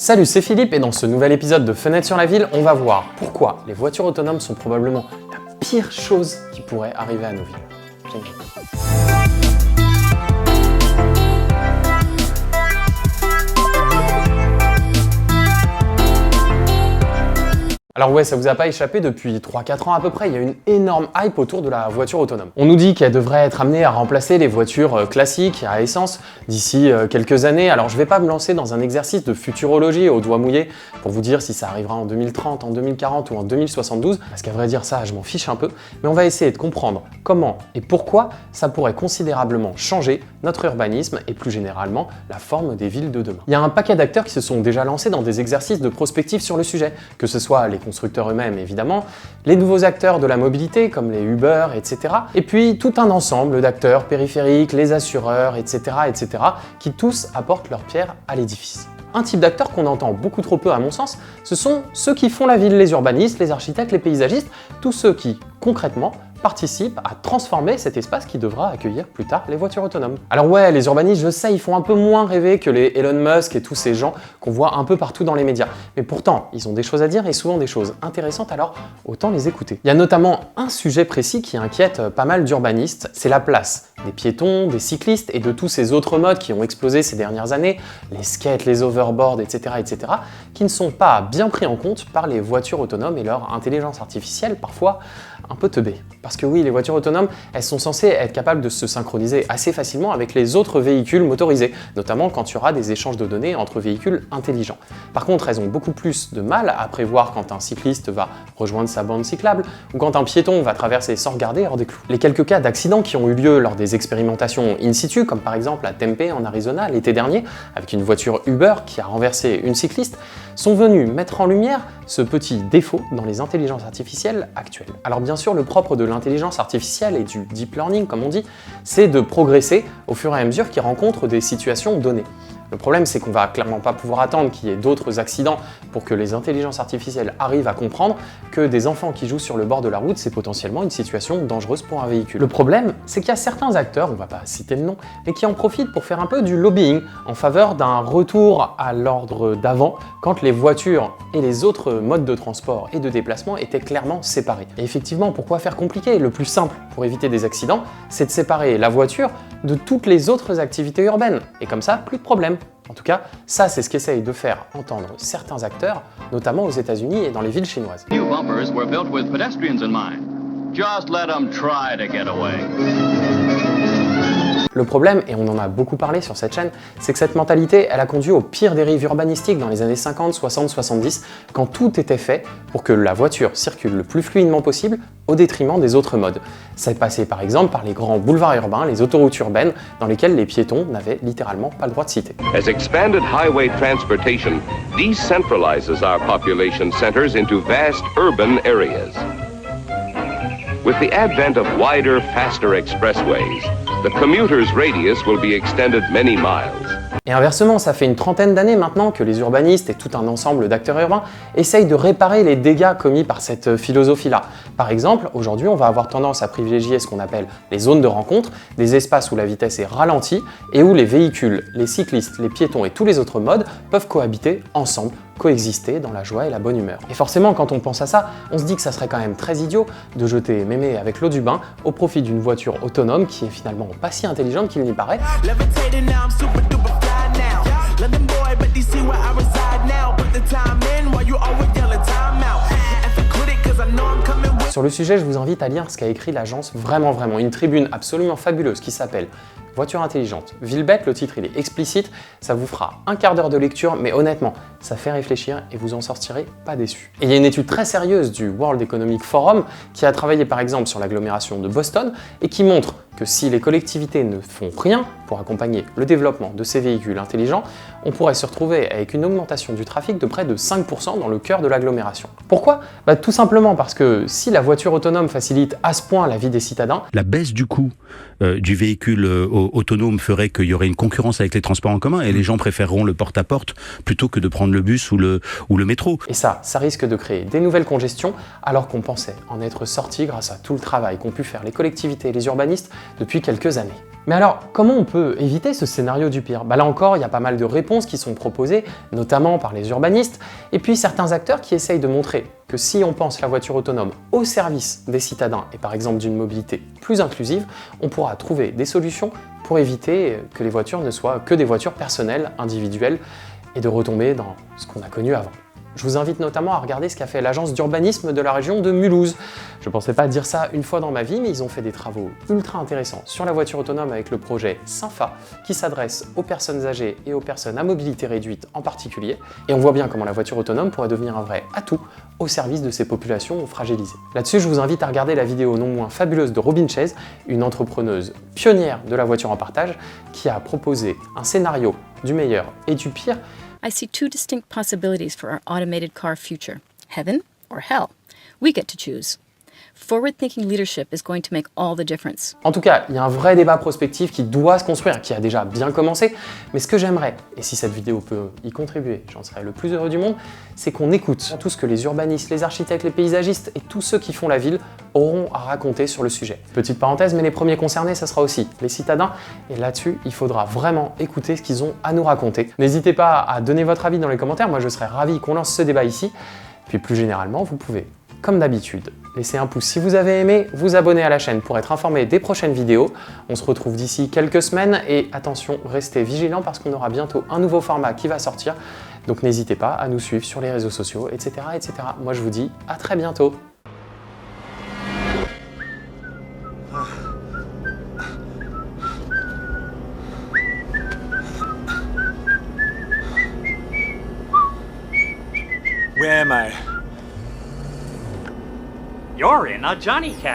Salut, c'est Philippe et dans ce nouvel épisode de Fenêtre sur la ville, on va voir pourquoi les voitures autonomes sont probablement la pire chose qui pourrait arriver à nos villes. Bienvenue. Alors ouais, ça vous a pas échappé, depuis 3-4 ans à peu près, il y a une énorme hype autour de la voiture autonome. On nous dit qu'elle devrait être amenée à remplacer les voitures classiques à essence d'ici quelques années. Alors je vais pas me lancer dans un exercice de futurologie au doigt mouillé pour vous dire si ça arrivera en 2030, en 2040 ou en 2072, parce qu'à vrai dire ça, je m'en fiche un peu, mais on va essayer de comprendre comment et pourquoi ça pourrait considérablement changer notre urbanisme et plus généralement la forme des villes de demain. Il y a un paquet d'acteurs qui se sont déjà lancés dans des exercices de prospective sur le sujet, que ce soit les constructeurs eux-mêmes évidemment, les nouveaux acteurs de la mobilité comme les Uber, etc. Et puis tout un ensemble d'acteurs périphériques, les assureurs, etc., qui tous apportent leur pierre à l'édifice. Un type d'acteurs qu'on entend beaucoup trop peu à mon sens, ce sont ceux qui font la ville, les urbanistes, les architectes, les paysagistes, tous ceux qui, concrètement, participent à transformer cet espace qui devra accueillir plus tard les voitures autonomes. Alors ouais, les urbanistes, je sais, ils font un peu moins rêver que les Elon Musk et tous ces gens qu'on voit un peu partout dans les médias. Mais pourtant, ils ont des choses à dire et souvent des choses intéressantes, alors autant les écouter. Il y a notamment un sujet précis qui inquiète pas mal d'urbanistes, c'est la place des piétons, des cyclistes et de tous ces autres modes qui ont explosé ces dernières années, les skates, les overboards, etc., qui ne sont pas bien pris en compte par les voitures autonomes et leur intelligence artificielle, parfois un peu teubée. Parce que oui, les voitures autonomes, elles sont censées être capables de se synchroniser assez facilement avec les autres véhicules motorisés, notamment quand il y aura des échanges de données entre véhicules intelligents. Par contre, elles ont beaucoup plus de mal à prévoir quand un cycliste va rejoindre sa bande cyclable ou quand un piéton va traverser sans regarder hors des clous. Les quelques cas d'accidents qui ont eu lieu lors des expérimentations in situ, comme par exemple à Tempe en Arizona l'été dernier, avec une voiture Uber qui a renversé une cycliste, sont venus mettre en lumière ce petit défaut dans les intelligences artificielles actuelles. Alors bien sûr, le propre de l'intelligence artificielle et du deep learning, comme on dit, c'est de progresser au fur et à mesure qu'il rencontre des situations données. Le problème, c'est qu'on va clairement pas pouvoir attendre qu'il y ait d'autres accidents pour que les intelligences artificielles arrivent à comprendre que des enfants qui jouent sur le bord de la route, c'est potentiellement une situation dangereuse pour un véhicule. Le problème, c'est qu'il y a certains acteurs, on va pas citer le nom, mais qui en profitent pour faire un peu du lobbying en faveur d'un retour à l'ordre d'avant, quand les voitures et les autres modes de transport et de déplacement étaient clairement séparés. Et effectivement, pourquoi faire compliqué? Le plus simple pour éviter des accidents, c'est de séparer la voiture de toutes les autres activités urbaines. Et comme ça, plus de problème. En tout cas, ça c'est ce qu'essayent de faire entendre certains acteurs, notamment aux États-Unis et dans les villes chinoises. New bumpers were built with pedestrians in mind. Just let them try to get away. Le problème, et on en a beaucoup parlé sur cette chaîne, c'est que cette mentalité, elle a conduit aux pires dérives urbanistiques dans les années 50, 60, 70, quand tout était fait pour que la voiture circule le plus fluidement possible au détriment des autres modes. Ça est passé par exemple par les grands boulevards urbains, les autoroutes urbaines, dans lesquelles les piétons n'avaient littéralement pas le droit de citer. As expanded highway transportation decentralizes our population centers into vast urban areas. With the advent of wider, faster expressways, the commuter's radius will be extended many miles. Et inversement, ça fait une trentaine d'années maintenant que les urbanistes et tout un ensemble d'acteurs urbains essayent de réparer les dégâts commis par cette philosophie-là. Par exemple, aujourd'hui, on va avoir tendance à privilégier ce qu'on appelle les zones de rencontre, des espaces où la vitesse est ralentie et où les véhicules, les cyclistes, les piétons et tous les autres modes peuvent cohabiter ensemble, coexister dans la joie et la bonne humeur. Et forcément, quand on pense à ça, on se dit que ça serait quand même très idiot de jeter mémé avec l'eau du bain au profit d'une voiture autonome qui est finalement pas si intelligente qu'il n'y paraît. Sur le sujet, je vous invite à lire ce qu'a écrit l'agence vraiment, une tribune absolument fabuleuse qui s'appelle Voiture intelligente. Ville bête, le titre il est explicite, ça vous fera un quart d'heure de lecture, mais honnêtement, ça fait réfléchir et vous en sortirez pas déçu. Et il y a une étude très sérieuse du World Economic Forum qui a travaillé par exemple sur l'agglomération de Boston et qui montre que si les collectivités ne font rien pour accompagner le développement de ces véhicules intelligents, on pourrait se retrouver avec une augmentation du trafic de près de 5% dans le cœur de l'agglomération. Pourquoi? Tout simplement parce que si la voiture autonome facilite à ce point la vie des citadins, la baisse du coût du véhicule autonome ferait qu'il y aurait une concurrence avec les transports en commun et les gens préféreront le porte-à-porte plutôt que de prendre le bus ou le métro. Et ça risque de créer des nouvelles congestions alors qu'on pensait en être sorti grâce à tout le travail qu'ont pu faire les collectivités et les urbanistes depuis quelques années. Mais alors, comment on peut éviter ce scénario du pire? Là encore, il y a pas mal de réponses qui sont proposées, notamment par les urbanistes, et puis certains acteurs qui essayent de montrer que si on pense la voiture autonome au service des citadins, et par exemple d'une mobilité plus inclusive, on pourra trouver des solutions pour éviter que les voitures ne soient que des voitures personnelles, individuelles, et de retomber dans ce qu'on a connu avant. Je vous invite notamment à regarder ce qu'a fait l'agence d'urbanisme de la région de Mulhouse. Je ne pensais pas dire ça une fois dans ma vie, mais ils ont fait des travaux ultra intéressants sur la voiture autonome avec le projet Synfa, qui s'adresse aux personnes âgées et aux personnes à mobilité réduite en particulier. Et on voit bien comment la voiture autonome pourrait devenir un vrai atout au service de ces populations fragilisées. Là-dessus, je vous invite à regarder la vidéo non moins fabuleuse de Robin Chase, une entrepreneuse pionnière de la voiture en partage, qui a proposé un scénario du meilleur et du pire. I see two distinct possibilities for our automated car future: heaven or hell. We get to choose. Forward-thinking leadership is going to make all the difference. En tout cas, il y a un vrai débat prospectif qui doit se construire, qui a déjà bien commencé, mais ce que j'aimerais, et si cette vidéo peut y contribuer, j'en serais le plus heureux du monde, c'est qu'on écoute tout ce que les urbanistes, les architectes, les paysagistes et tous ceux qui font la ville auront à raconter sur le sujet. Petite parenthèse, mais les premiers concernés, ça sera aussi les citadins, et là-dessus, il faudra vraiment écouter ce qu'ils ont à nous raconter. N'hésitez pas à donner votre avis dans les commentaires, moi je serais ravi qu'on lance ce débat ici, puis plus généralement, vous pouvez, comme d'habitude, laissez un pouce si vous avez aimé, vous abonner à la chaîne pour être informé des prochaines vidéos. On se retrouve d'ici quelques semaines et attention, restez vigilants parce qu'on aura bientôt un nouveau format qui va sortir. Donc n'hésitez pas à nous suivre sur les réseaux sociaux, etc., etc. Moi je vous dis à très bientôt. Where am I? You're in a Johnny Cab.